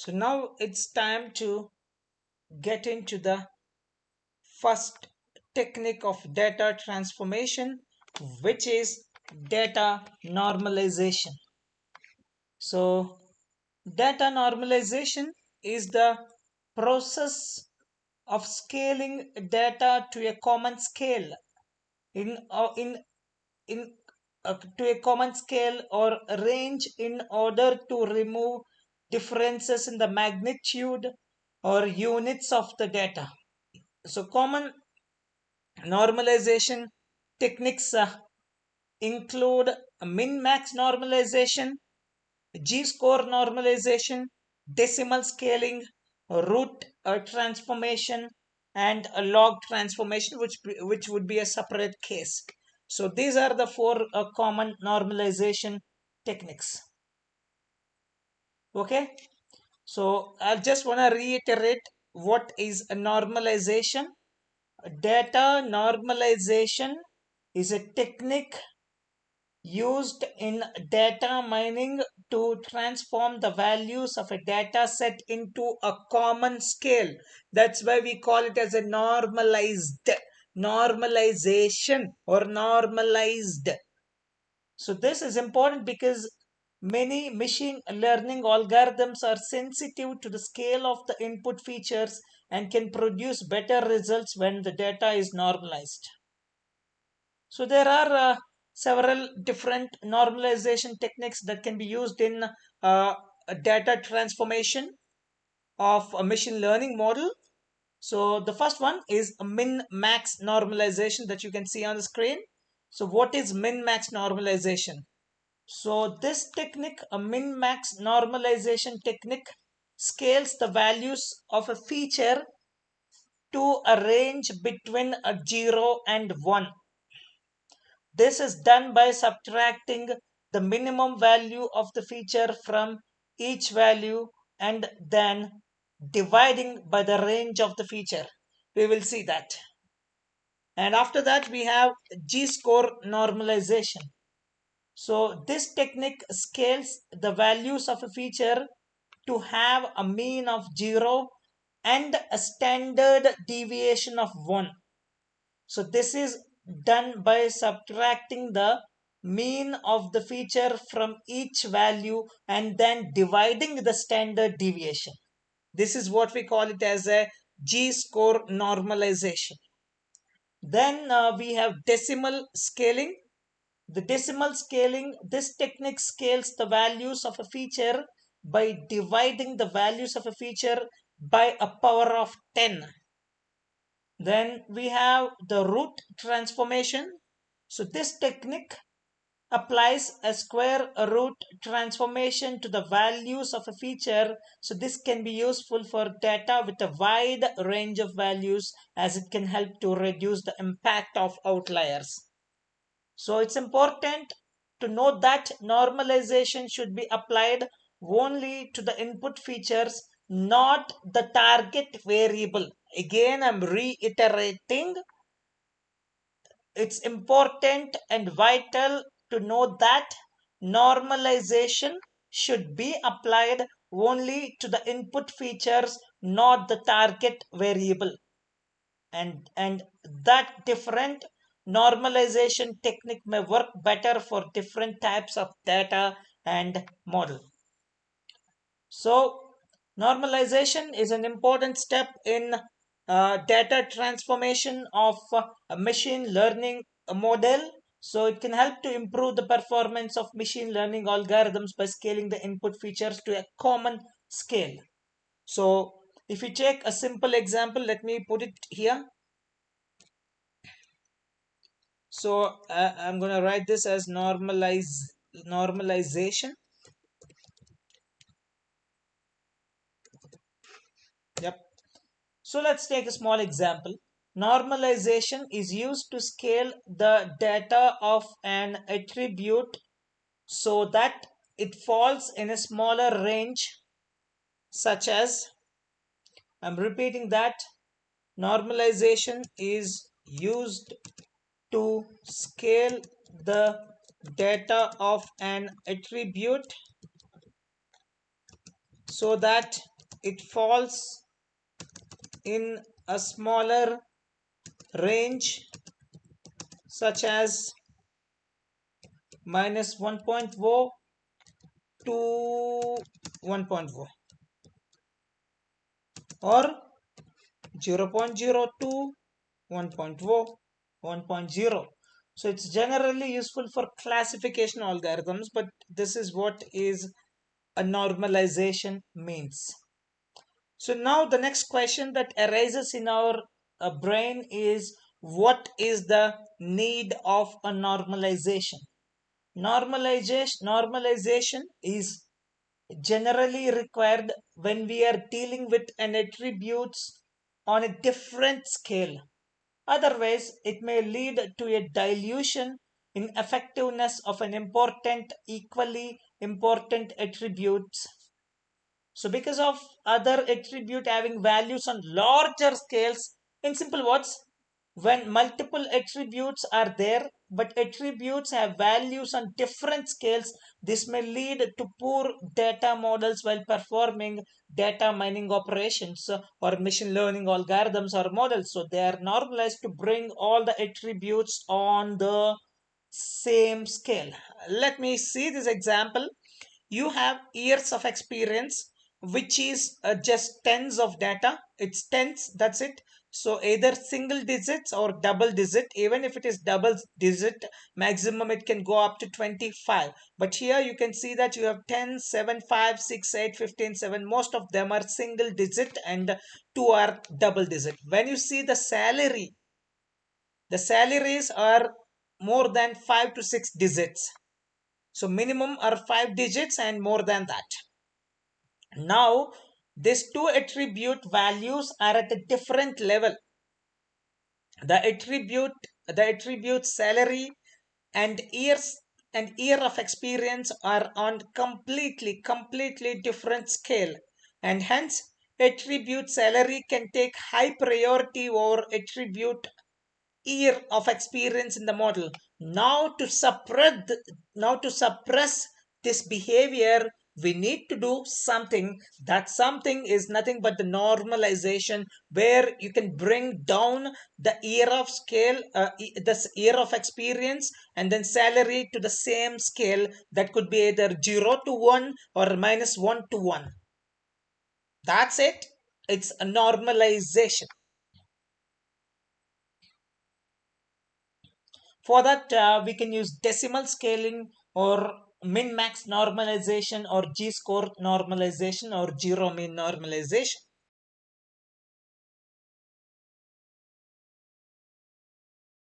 So now it's time to get into the first technique of data transformation, which is data normalization. So data normalization is the process of scaling data to a common scale in to a common scale or range in order to remove differences in the magnitude or units of the data. So common normalization techniques include min-max normalization, G-score normalization, decimal scaling, root transformation, and a log transformation, which would be a separate case. So these are the four common normalization techniques. Okay, so I just want to reiterate what is a normalization. Data normalization is a technique used in data mining to transform the values of a data set into a common scale. That's why we call it as a normalization or normalized. So this is important because many machine learning algorithms are sensitive to the scale of the input features and can produce better results when the data is normalized. So there are several different normalization techniques that can be used in a data transformation of a machine learning model. So the first one is a min-max normalization that you can see on the screen. So what is min-max normalization? So this technique, a min-max normalization technique, scales the values of a feature to a range between a 0 and 1. This is done by subtracting the minimum value of the feature from each value and then dividing by the range of the feature. We will see that. And after that, we have G-score normalization. So this technique scales the values of a feature to have a mean of 0 and a standard deviation of 1. So this is done by subtracting the mean of the feature from each value and then dividing the standard deviation. This is what we call it as a G-score normalization. Then we have decimal scaling. The decimal scaling, this technique scales the values of a feature by dividing the values of a feature by a power of 10. Then we have the root transformation. So this technique applies a square root transformation to the values of a feature. So this can be useful for data with a wide range of values as it can help to reduce the impact of outliers. So it's important to note that normalization should be applied only to the input features, not the target variable. Again, I'm reiterating, it's important and vital to know that normalization should be applied only to the input features, not the target variable. And that different normalization technique may work better for different types of data and model. So normalization is an important step in data transformation of a machine learning model. So it can help to improve the performance of machine learning algorithms by scaling the input features to a common scale. So if you take a simple example, let me put it here. So I'm going to write this as normalization. Yep. So let's take a small example. Normalization is used to scale the data of an attribute so that it falls in a smaller range, such as, I'm repeating that, normalization is used to scale the data of an attribute so that it falls in a smaller range such as minus 1.0 to 1.0 or 0.02, 1.0, 1.0. So it's generally useful for classification algorithms, but this is what is a normalization means. So now the next question that arises in our brain is, what is the need of a normalization? Normalization is generally required when we are dealing with an attributes on a different scale. Otherwise, it may lead to a dilution in effectiveness of an important, equally important attributes. So because of other attribute having values on larger scales, in simple words, when multiple attributes are there, but attributes have values on different scales, this may lead to poor data models while performing data mining operations or machine learning algorithms or models. So they are normalized to bring all the attributes on the same scale. Let me see this example. You have years of experience, which is just tens of data. It's tens, that's it. So either single digits or double digit. Even if it is double digit, maximum it can go up to 25. But here you can see that you have 10, 7, 5, 6, 8, 15, 7. Most of them are single digit and 2 are double digit. When you see the salaries are more than 5 to 6 digits. So minimum are 5 digits and more than that. Now, these two attribute values are at a different level. The attribute salary and year of experience are on completely different scale, and hence attribute salary can take high priority over attribute year of experience in the model. Now to suppress this behavior, we need to do something. That something is nothing but the normalization, where you can bring down the year of scale, the year of experience, and then salary to the same scale. That could be either 0 to 1 or minus 1 to 1. That's it. It's a normalization. For that, we can use decimal scaling or min-max normalization or G-score normalization or zero mean normalization.